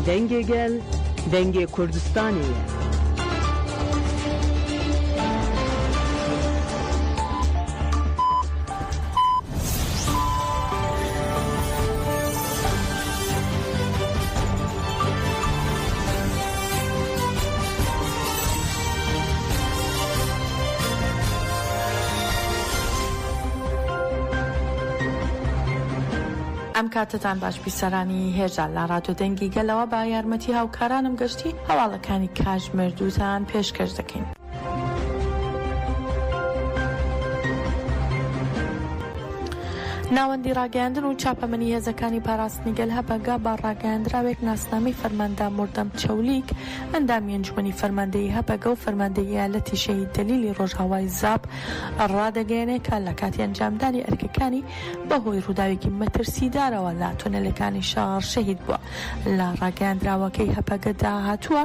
دەنگێ گەل دەنگێ کوردستانیە. ئەم کاتتان باش بیسەرانی هێژە لە ڕادیۆ دەنگی گەلەوە با یارمەتی هاوکارانم گەشتی هەواڵەکانی کاتژمێر پێشکەش دەکەین. ناوەندی ڕاگەیاندن و چاپەمەنی هێزەکانی پاراستنی گەل هەبەگا با ڕاگەیاندراوێک ناسنامەی فەرماندا مردەم چەولیک ئەندامی ئەنجومەنی فەرماندەیی هەبەگە و فەرماندەیی ایالەتی شەهید دەلیلی ڕۆژهەوای زاب ڕادەگەیەنێت کە لە کاتی ئەنجامدانی ئەرکەکانی بەهۆی ڕووداوێکی مەترسیدارەوە لە تونەلەکانی شار شەهید بووە. لە ڕاگەیاندراوەکەی هەبەگەدا هاتووە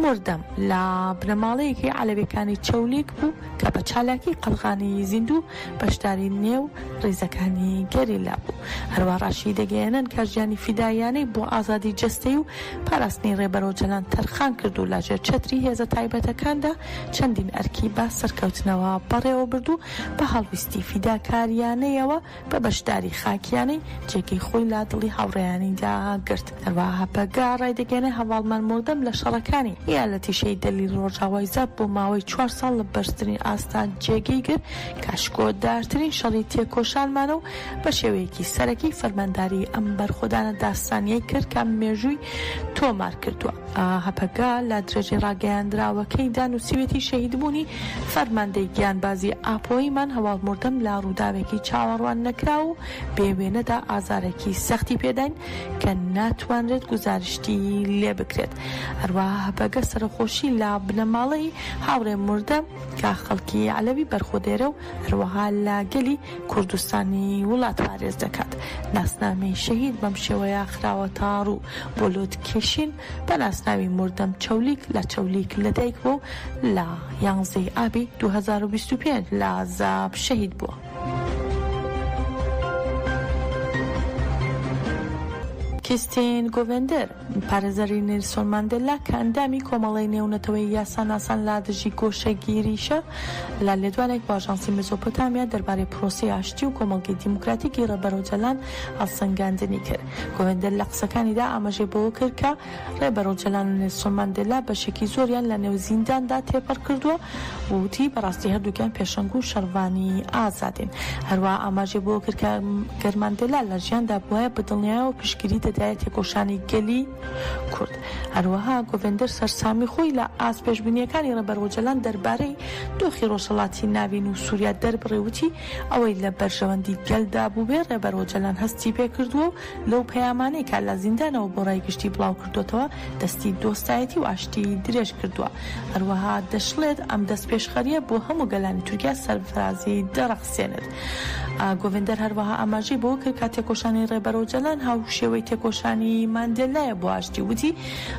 مردەم لە بنەماڵەیەکی عەلەویەکانی چەولیک بوو کە بە چالاکی قەلغانی زیندوو بەشداری نێو ڕێزەکانی گەریلا بوو. هەروە ڕاشی دەگەیەنن کە ژیانی فیدایانەی بۆ ئازادی جەستەی و پاراستنی ڕێبەرۆ جەلان تەرخان کرد و لە ژێر چەتری هێزە تایبەتەکاندا چەندین ئەرکی بە سەرکەوتنەوە بەڕێوە بردو بە هەڵویستی فیداکاریانەیەوە بە بەشداری خاکیانەی جێگەی خۆی لا دڵی هاوڕێیانیدا گرت. هەروە هەپەگا ڕای دەگەێنێ هەواڵمان مردەم لە شەڕەکانی ایالەتی شەهید دەلیل ڕۆژاوای زاب بۆ ماوەی 4 ساڵ لە بەرزترین ئاستا جێگەی گرت کاشکۆدارترین شەڕی تێکۆشانمانە و بە شێوەیەکی سەرەکی فەرمانداری ئەم بەرخۆدانە داستانیەی کرد کە مێژووی تۆمار کردووە. هەپەگا لە درێژی ڕاگەیاندراوەکەیدا نووسیوێتی شەهیدبوونی فەرماندەی گیانبازی ئاپۆیمان هەواڵ مردەم لە ڕووداوێکی چاوەڕوان نەکرا و بێوێنەدا ئازارێکی سەختی پێداین کە ناتوانرێت گزارشتی لێ بکرێت. هەروەها هەپەگە سەرخۆشی لە بنەماڵەی هاوڕێ مردەم کە خەڵکی عەلەوی بەرخۆدێرە و هەروەها لە گەلی کوردستانی وڵات پارێز دەکات. ناسنامەی شەهید بەم شێوەیە خراوە تا ڕوو بۆ لۆتکێشین بە ناسناوی مردەم چەولیک لە چەولیک لەدایک بوو لە 11 ئابی 2025 لە زاب شەهید بووە. کریستین گۆڤندەر پارێزەری نێلسۆن ماندێلا کە ئەندامی کۆمەڵی نێونەتەوەی یاساناسان لە دژی گۆشەگیریشە لە لێدوانێک بە ئاژانسی مێزۆپۆتامیا دەربارەی پرۆسەی ئاشتی و کۆمەڵگەی دیموکراتیکی ڕێبەرۆجەلان هەڵسەنگاندنی کرد. گۆڤندەر لە قسەکانیدا ئاماژەی بەوە کرد کە ڕێبەرۆجەلان و نێلسۆن ماندێلا بەشێکی زۆریان لە نێو زینداندا تێپەڕ کردووە و وتی بەڕاستی هەردووکیان پێشەنگ و شەڕوانی ئازادین. هەروە ئاماژەی بەوە کرد کە گەرماندێلا لە ژیاندا بووایە بەدڵنیایەوە پشتگیری دەدایێت تێکۆشانی گەلی کورد. هەروەها گۆڤندەر سەرسامی خۆی لە ئاسپێشبینیەکانی ڕێبەرۆجەلان دەربارەی دۆخی ڕۆژهەڵاتی ناوین و سووریا دەربڕێوتی ئەوەی لە بەرژەوەندی گەلدا بوو بێ ڕێبەرۆجەلان هەستی پێ کردووە و لەو پەیامانەی کە لە زیندانەوە بۆ ڕایگشتی بڵاو کردوتەوە دەستی دۆستایەتی و ئاشتی درێژ کردووە. هەروەها دەشڵێت ئەم دەست پێشخەریە بۆ هەموو گەلانی تورکیا سەرفرازی دەرەخسێنێت. گۆڤندەر هەروەها ئاماژەی بەوە کرد کە تێکۆشانی ڕێبەرۆجەلان هاو شێوەی تێکۆشانی ماندێلایە بۆ ئاشتی وتی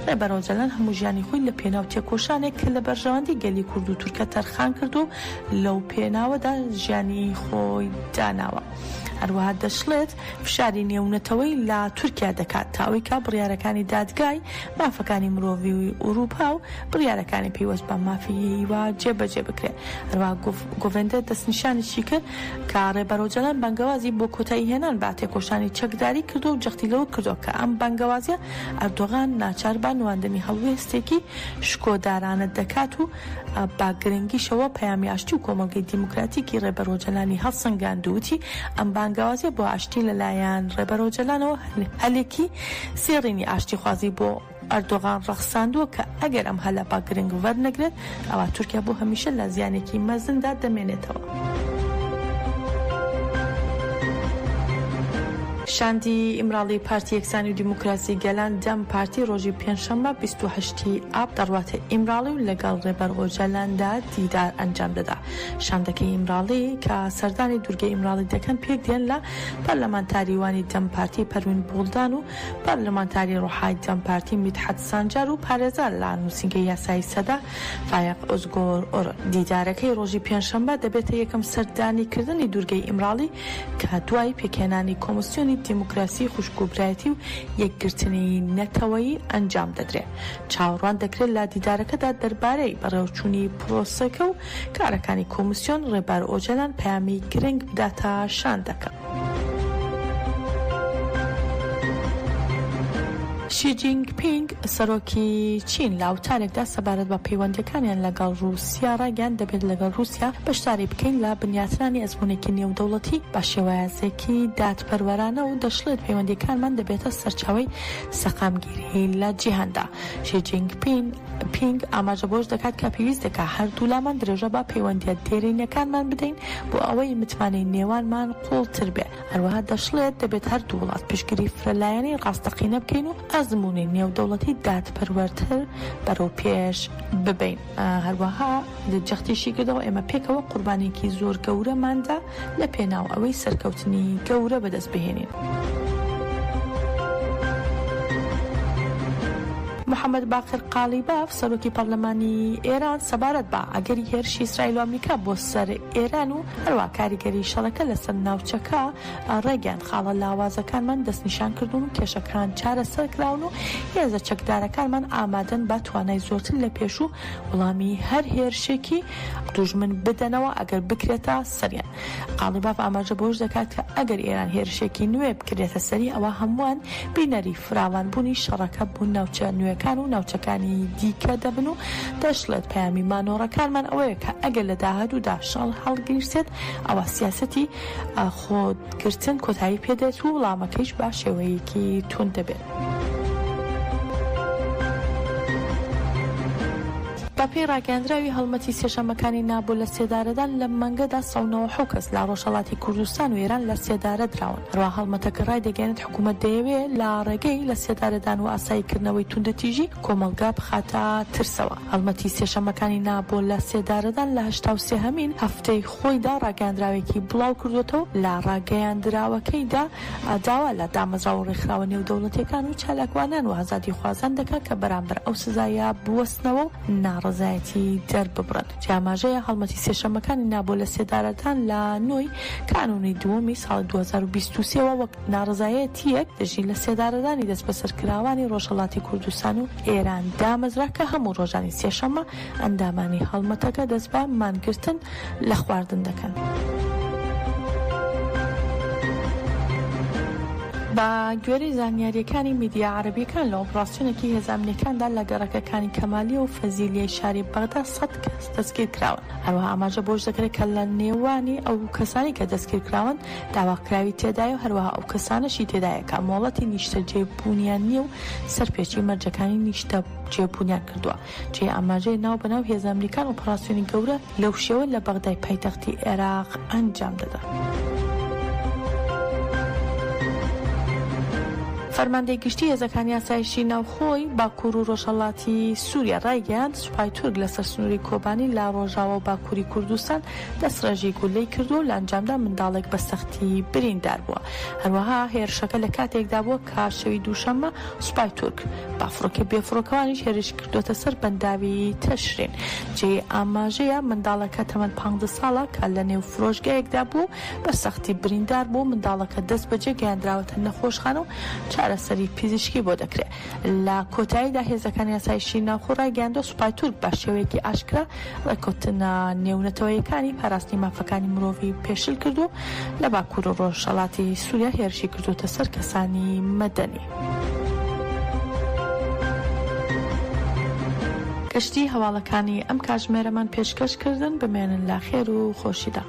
ڕێبەرۆجەلان هەموو ژیانی خۆی لە پێناو تێکۆشانێک کە لە بەرژەوەندی گەلی کورد و تورکە تەرخان کرد و لەو پێناوەدا ژیانی خۆی داناوە. هەروەها دەشڵێت فشاری نێونەتەوەی لە تورکیا دەکات تاوەی کە بڕیارەکانی دادگای مافەکانی مرۆڤی و ئوروپا و بڕیارەکانی پێیوەست بە مافیەوە جێبەجێ بکرێت. هەروەها گۆڤندەر دەستنیشانێکی کرد کە ڕێبەرۆجەلان بانگەوازی بۆ کۆتایی هێنان بە تێکۆشانی چەکداری کردو و جەختی لەوە کردو کە ئەم بانگەوازیە ئەردۆغان ناچار بە نواندنی هەڵوێستێکی شکۆدارانە دەکات و با گرنگیشەوە پەیامی ئاشتی و کۆمەڵگەی دیموکراتیکی ڕێبەرۆجەلانی هەڵسەنگاندووتی ئەم بانگەوازیە بۆ ئاشتی لەلایەن ڕێبەرۆجەلانەوە هەلێکی سێڕینی ئاشتی خوازی بۆ ئەردۆغان ڕەخساندووە کە ئەگەر ئەم هەلە با گرنگ وەرنەگرێت ئەوە تورکیا بۆ هەمیشە لە زیانێکی مەزندا دەمێنێتەوە. شاندی ئیمراڵی پارتی یەکسانی و دیموکراسی گەلان دەم پارتی ڕۆژی پێنجشەممە 28 ئاب دەڕواتە ئیمراڵی و لەگەڵ ڕێبەرۆجەلاندا دیدار ئەنجام دەدا. شاندەکەی ئیمراڵی کە سەردانی دوورگەی ئیمراڵی دەکەن پێک دێن لە پەرلەمانتاریوانی دەم پارتی پەروین بوڵدان و پەرلەمانتاری ڕۆحای دەم پارتی میدحەت سانجار و پارێزار لە نووسینگەی یاسایی سەدا فایق ئۆزگۆر ئۆرۆ. دیدارەکەی ڕۆژی پێنجشەممە دەبێتە یەکەم سەردانیکردنی دوورگەی ئیمراڵی کە دوای پێکهێنانی کۆمسیۆنی دیموکراسی خوشکوبرایەتی و یەکگرتنی نەتەوەیی ئەنجام دەدرێت. چاوەڕوان دەکرێت لە دیدارەکەدا دەربارەی بەڕێوەچوونی پرۆسەکە و کارەکانی کۆمیسیۆن ڕێبەر ئۆجەلان پەیامی گرنگ بداتە شان دەکەن. شی جینگ پینگ سەرۆکی چین لە ئاوتارێکدا سەبارەت بە پەیوەندیەکانیان لەگەڵ رووسیا ڕاگەیاند دەبێت لەگەڵ رووسیا بەشداری بکەین لە بنیاتنانی ئەزموونێکی نێودەوڵەتی بە شێوازێکی دادپەروەرانە و دەشڵێت پەیوەندیەکانمان دەبێتە سەرچاوەی سەقامگیری لە جیهاندا. شی جینگ پینگ ئاماژە بۆش دەکات کە پێویست دەکات هەردوو لامان درێژە بە پەیوەندیە دێرینەکانمان بدەین بۆ ئەوەی متمانەی نێوانمان قوڵتر بێت. هەروەها دەشڵێت دەبێت هەردوو وڵات پشتگیری فرەلایەنی ڕاستەقینە بکەین و ئەزموونی نێودەوڵەتی دادپەروەرتر بەرەو پێش ببین. هەروەها جەختیشی کردەوە ئێمە پێکەوە قوربانێکی زۆر گەورەماندا لە پێناو ئەوەی سەرکەوتنی گەورە بەدەست بهێنین. محەممەد باقر قالیباف سەرۆکی پەرلەمانی ئێران سەبارەت بە ئەگەری هێرشی ئیسرائیل و ئەمریکا بۆ سەر ئێران و هەروە کاریگەری شەڵەکە لەسەر ناوچەکە ڕێگەیان خاڵە لاوازەکانمان دەستنیشان کردوون و کێشەکان چارەسەر کراون و هێزە چەکدارەکانمان ئامادەن با توانای زۆرتر لە پێش و وەڵامی هەر هێرشێکی دوژمن بدەنەوە ئەگەر بکرێتە سەریان. قالیباف ئاماژە بۆش دەکات کە ئەگەر ئێران هێرشێکی نوێ بکرێتە سەری ئەوە هەمووان بینەری فراوانبوونی شەڕەکە بوون ناوچە نوێکان و ناوچەکانی دیکە دەبن و دەشڵێت پەیامی مانۆڕەکانمان ئەوەیە کە ئەگەر لە داهاتوودا شەڵ هەڵگیرسێت ئەوە سیاسەتی خۆگرتن کۆتایی پێدێت و وەڵامەکەیش با شێوەیەکی تون دەبێت. بەپێی ڕاگەاندراوی هەڵمەتی سێشەمەکانی نابوو لە سێدارەدان لە مانگەدا 109 کەس لە ڕۆژهەڵاتی کوردستان و ئێران لە سێدارە دراون. هەروە هەڵمەتەکە ڕای دەگەێنێت حکوومەت دەیەوێت لە ڕێگەی لە سێدارەدان و ئاساییکردنەوەی توندەتیژی کۆمەلگا بخاتە ترسەوە. هەڵمەتی سێشەمەکانی نابوو لە سێدارەدان لە 83 هەفتەی خۆیدا ڕاگەاندراوێکی بڵاو کردوێتەوە لە ڕاگەیاندراوەکەیدا داوا لە دامەزراوە ڕێکخراوە نێودەوڵەتیەکان و چالاکوانان و ئازادی خوازان دەکات کە بەرامبەر ئەو سزایە بوەستنەوە و ڕزایەتی دەرببڕن. جاماژەیە هەڵمەتی سێشەمەکانی نابوو لە سێدارەدان لە نۆی کانونی دووەمی ساڵی 2023ەوە وەک ناڕزایەتیەک دەژی لە سێدارەدانی دەست بەسەرکراوانی ڕۆژهەڵاتی کوردستان و ئێران دامەزرا کە هەموو ڕۆژانی سێشەمە ئەندامانی هەڵمەتەکە دەست بە مانگرتن لە خواردن دەکەن. بە گوێرەی زانیاریەکانی میدیا عەرەبیەکان لە ئۆپراسیۆنێکی هێزانمنیەکاندا لە گەڕەکەکانی کەمالی و فەزیلیای شاری بەغدا 100 کەس دەستگیر کراون. هەروەها ئاماژە بۆش دەکرێت کە لە نێوانی ئەو کەسانی کە دەستگیر کراون داواکراوی تێدایە و هەروەها ئەو کەسانەشی تێدایە کە مۆڵەتی نیشتە جێبوونیان نییە و سەرپێچی مەرجەکانی نیشتە جێبوونیان کردووە. جێ ئاماژەی ناو بەناو هێز ئەمریکان ئۆپراسیۆنی گەورە لەو شێوە لە بەغدای پایتەختی عێراق ئەنجام دەدا. فەرماندەی گشتی هێزەکانی ئاسایشی ناوخۆی باکوور و ڕۆژهەڵاتی سووریا ڕایگەیاند سوپای تورک لەسەر سنووری کۆبانی لا ڕۆژاوە و باکووری کوردستان دەستڕێژی گولەی کردو و لە ئەنجامدا منداڵێک بە سەختی بریندار بووە. هەروەها هێرشەکە لە کاتێکدا بووە کە شەوی دووشەممە سوپای تورک بافڕۆکە بێفڕۆکەوانیش هێرش کردوتە سەر بەنداوی تەشرین. جێ ئاماژەیە منداڵەکە تەمەن 15 ساڵە کە لە نێو فرۆژگایەکدا بوو بە سەختی بریندار بوو. منداڵەکە دەست بەجێ گەیاندراوەتە نەخۆشخانە و چارەسەری پیزیشکی بۆ دەکرێت. لە کۆتاییدا هێزەکانی ئاسایشی ناوخۆ ڕایگەیاندوە سوپای تورک بە شێوەیەکی ئاشکرا ڕێککەوتنە نێونەتەوەیەکانی پاراستنی مافەکانی مرۆڤی پێشل کردو لە باکوور و ڕۆژهەڵاتی سووریا هێرشی کردوتە سەر کەسانی مەدەنی. گشتی هەواڵەکانی ئەم کاتژمێرەمان پێشکەشکردن بمێنن لا خێر و خۆشیدا.